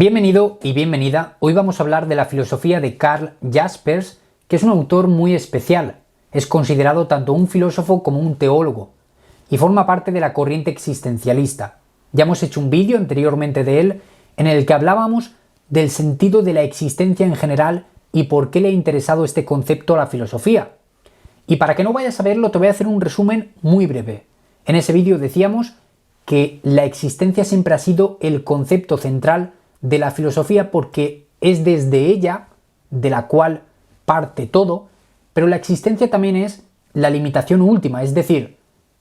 Bienvenido y bienvenida. Hoy vamos a hablar de la filosofía de Karl Jaspers, que es un autor muy especial. Es considerado tanto un filósofo como un teólogo y forma parte de la corriente existencialista. Ya hemos hecho un vídeo anteriormente de él en el que hablábamos del sentido de la existencia en general y por qué le ha interesado este concepto a la filosofía. Y para que no vayas a verlo, te voy a hacer un resumen muy breve. En ese vídeo decíamos que la existencia siempre ha sido el concepto central de la filosofía porque es desde ella de la cual parte todo, pero la existencia también es la limitación última, es decir,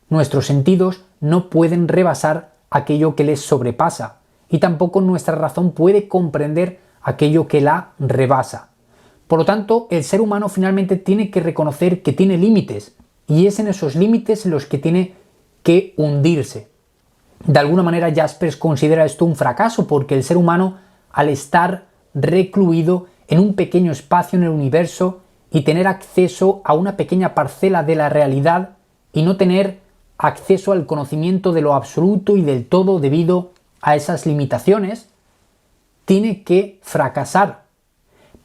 nuestros sentidos no pueden rebasar aquello que les sobrepasa y tampoco nuestra razón puede comprender aquello que la rebasa. Por lo tanto, el ser humano finalmente tiene que reconocer que tiene límites y es en esos límites en los que tiene que hundirse. De alguna manera Jaspers considera esto un fracaso porque el ser humano, al estar recluido en un pequeño espacio en el universo y tener acceso a una pequeña parcela de la realidad y no tener acceso al conocimiento de lo absoluto y del todo debido a esas limitaciones, tiene que fracasar.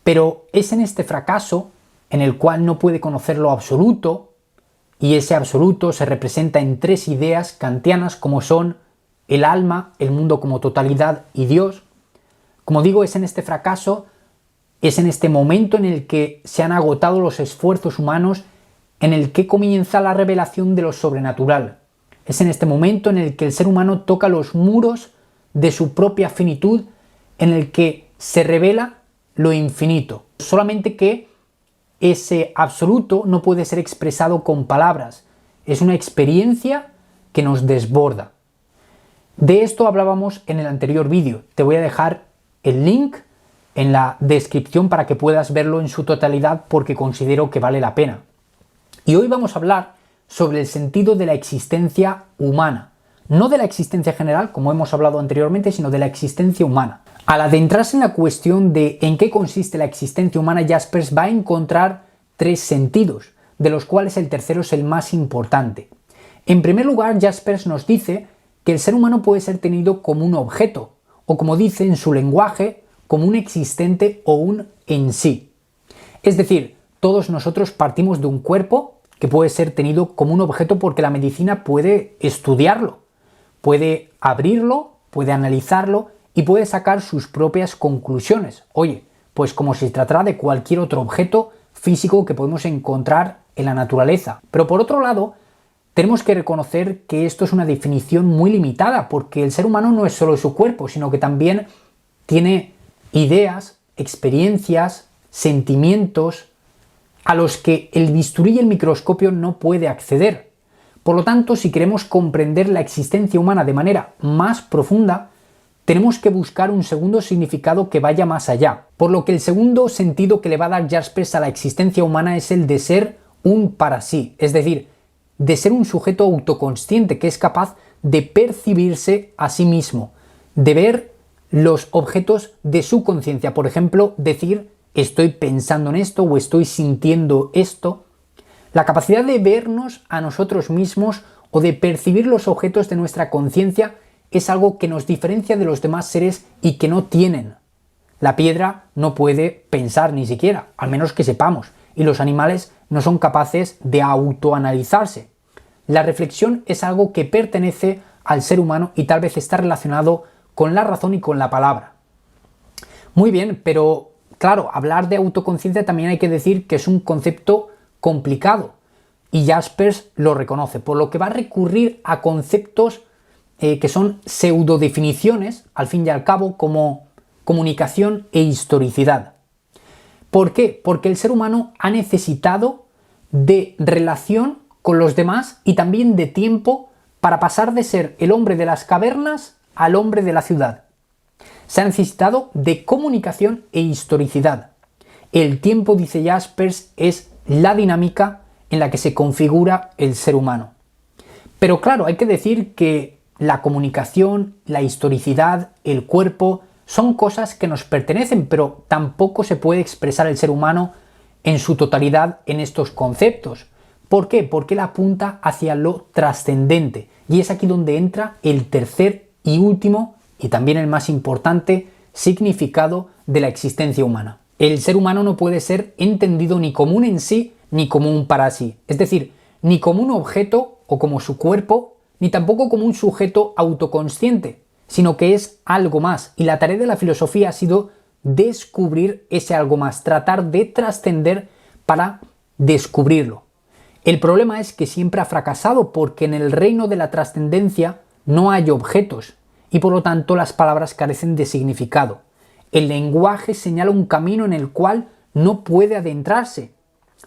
Pero es en este fracaso en el cual no puede conocer lo absoluto, y ese absoluto se representa en tres ideas kantianas como son el alma, el mundo como totalidad y Dios. Como digo, es en este fracaso, es en este momento en el que se han agotado los esfuerzos humanos, en el que comienza la revelación de lo sobrenatural. Es en este momento en el que el ser humano toca los muros de su propia finitud, en el que se revela lo infinito. Solamente que ese absoluto no puede ser expresado con palabras. Es una experiencia que nos desborda. De esto hablábamos en el anterior vídeo. Te voy a dejar el link en la descripción para que puedas verlo en su totalidad porque considero que vale la pena. Y hoy vamos a hablar sobre el sentido de la existencia humana. No de la existencia general, como hemos hablado anteriormente, sino de la existencia humana. Al adentrarse en la cuestión de en qué consiste la existencia humana, Jaspers va a encontrar tres sentidos, de los cuales el tercero es el más importante. En primer lugar, Jaspers nos dice que el ser humano puede ser tenido como un objeto, o como dice en su lenguaje, como un existente o un en sí. Es decir, todos nosotros partimos de un cuerpo que puede ser tenido como un objeto porque la medicina puede estudiarlo, puede abrirlo, puede analizarlo y puede sacar sus propias conclusiones. Oye, pues como si se tratara de cualquier otro objeto físico que podemos encontrar en la naturaleza. Pero por otro lado, tenemos que reconocer que esto es una definición muy limitada, porque el ser humano no es solo su cuerpo, sino que también tiene ideas, experiencias, sentimientos a los que el bisturí y el microscopio no puede acceder. Por lo tanto, si queremos comprender la existencia humana de manera más profunda, tenemos que buscar un segundo significado que vaya más allá. Por lo que el segundo sentido que le va a dar Jaspers a la existencia humana es el de ser un para sí, es decir, de ser un sujeto autoconsciente que es capaz de percibirse a sí mismo, de ver los objetos de su conciencia, por ejemplo, decir estoy pensando en esto o estoy sintiendo esto. La capacidad de vernos a nosotros mismos o de percibir los objetos de nuestra conciencia es algo que nos diferencia de los demás seres y que no tienen. La piedra no puede pensar ni siquiera, al menos que sepamos, y los animales no son capaces de autoanalizarse. La reflexión es algo que pertenece al ser humano y tal vez está relacionado con la razón y con la palabra. Muy bien, pero claro, hablar de autoconciencia también hay que decir que es un concepto complicado y Jaspers lo reconoce, por lo que va a recurrir a conceptos que son pseudodefiniciones, al fin y al cabo, como comunicación e historicidad. ¿Por qué? Porque el ser humano ha necesitado de relación con los demás y también de tiempo para pasar de ser el hombre de las cavernas al hombre de la ciudad. Se ha necesitado de comunicación e historicidad. El tiempo, dice Jaspers, es la dinámica en la que se configura el ser humano. Pero claro, hay que decir que la comunicación, la historicidad, el cuerpo, son cosas que nos pertenecen, pero tampoco se puede expresar el ser humano en su totalidad en estos conceptos. ¿Por qué? Porque él apunta hacia lo trascendente, y es aquí donde entra el tercer y último, y también el más importante, significado de la existencia humana. El ser humano no puede ser entendido ni como un en sí, ni como un para sí. Es decir, ni como un objeto o como su cuerpo, ni tampoco como un sujeto autoconsciente, sino que es algo más. Y la tarea de la filosofía ha sido descubrir ese algo más, tratar de trascender para descubrirlo. El problema es que siempre ha fracasado porque en el reino de la trascendencia no hay objetos y por lo tanto las palabras carecen de significado. El lenguaje señala un camino en el cual no puede adentrarse.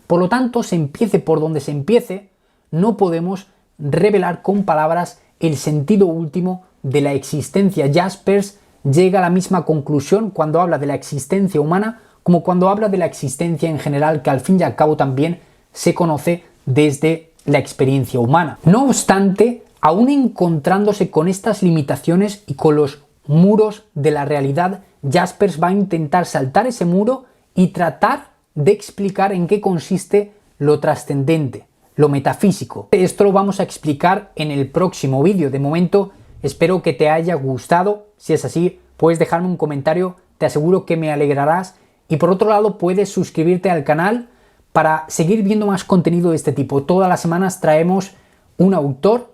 Por lo tanto, se empiece por donde se empiece, no podemos revelar con palabras el sentido último de la existencia. Jaspers llega a la misma conclusión cuando habla de la existencia humana como cuando habla de la existencia en general, que al fin y al cabo también se conoce desde la experiencia humana. No obstante, aún encontrándose con estas limitaciones y con los muros de la realidad, Jaspers va a intentar saltar ese muro y tratar de explicar en qué consiste lo trascendente, lo metafísico. Esto lo vamos a explicar en el próximo vídeo. De momento, espero que te haya gustado. Si es así, puedes dejarme un comentario, te aseguro que me alegrarás. Y por otro lado, puedes suscribirte al canal para seguir viendo más contenido de este tipo. Todas las semanas traemos un autor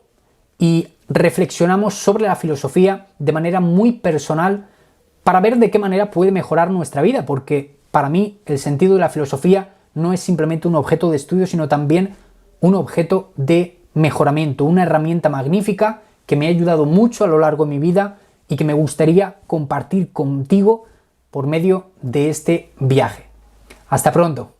y reflexionamos sobre la filosofía de manera muy personal para ver de qué manera puede mejorar nuestra vida, porque para mí el sentido de la filosofía no es simplemente un objeto de estudio, sino también un objeto de mejoramiento, una herramienta magnífica que me ha ayudado mucho a lo largo de mi vida y que me gustaría compartir contigo por medio de este viaje. Hasta pronto.